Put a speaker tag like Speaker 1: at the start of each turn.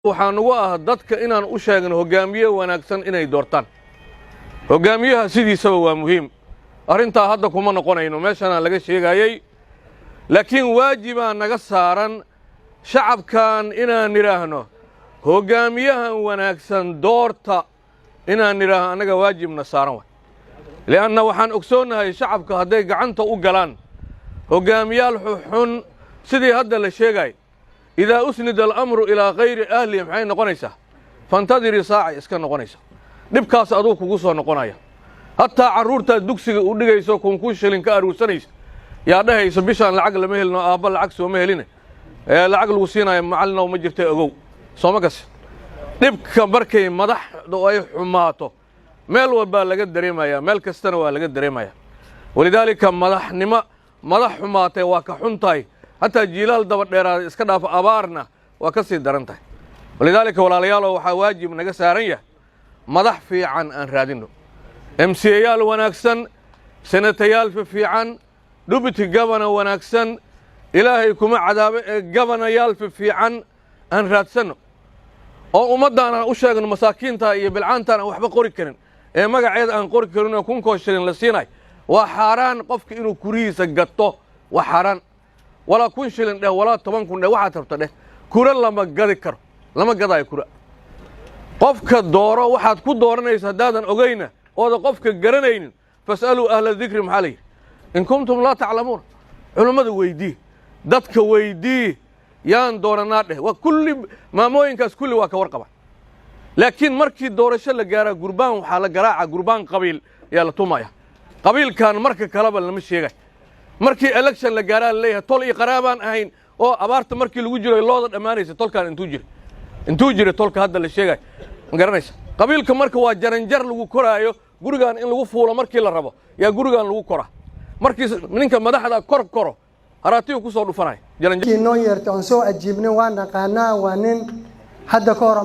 Speaker 1: waxaan ugu dadka inaan u sheegno hogaamiye wanaagsan inay doortaan hogaamiyaha sidiisaba waa muhiim arinta hadda kuma noqonayno meeshana laga sheegayay laakiin waajibaa naga saaran shacabkan inaan niraahno hogaamiyahan wanaagsan doorta inaan niraahno anaga waajibna saaran way leanna waxaan ogsoonahay shacabka haday gacanta u galaan hogaamiyaal xun sidii hadda la sheegay إذا أسند الأمر إلى غير أهله محين نقونيسا فانتظري ساعة إسكان نقونيسا نبكاس أدوك قصة نقونايا حتى عرورتا دوكسي ودقيسو كونكوش لنكا أروسانيس يا ده يسبيشان العقل مهلنا آبال العكس ومهلنا العقل وسينا معلنا ومجرتي أقو صومكس نبكا بركي مدح دوائي حماتو ميل وبا لقد دريمايا ميل كستنوا لقد دريمايا ولذلك مدح نما مدح حماتي واكا حنطاي حتى جيلال دبر دheeraad iska dhaaf abaarna waa ka sii darantahay walidaalika walaalayaal waxa waajib naga saaran madax fiican aan raadino MCAyaal wanaagsan senatayaal fiican dubiti gabana wanaagsan ilaahay kuma cadaabe gabanayaal fiican aan raadsano oo ummadana u sheegno masaakiinta iyo bilcaantana waxba qori karin ee magaceed aan qori karin oo kun kooshin la siinay waa xaraan qofka inuu kuriisa gato waa xaraan ولا كون شيلن ده ولا طبعا كون ده واحد تبته ده كورة لما جذي كر لما جذاي كورة قفك الدورة واحد كود دورنا يسدادا أجينا هذا قفك الجرنين فاسألوا أهل الذكر محلي إن كنتم لا تعلمون علماء ويدي دتك ويدي يان دورنا ده وكل ما موينكاس كل واك ورقبة لكن مركي دورة شل جارة قربان وحالة جراعة قربان قبيل يلا تومايا قبيل كان مركي كلام اللي مش يجي markii election la gaaraa leeyahay tol iyo qaraabaan ahayn oo abaarta markii lagu jiro looda dhamaanaysa tolkan intuu jiro tolka hadda la sheegay ma garanaysa qabiilka marka waa jaranjar lagu koraayo gurigan in lagu fuulo markii la rabo yaa gurigan lagu koraa markii ninka madaxda koro haraatiyo ku soo dhufanay jaranjar
Speaker 2: noo yeerto aan soo ajiibnay waan naqaanaa waa nin hadda ka hor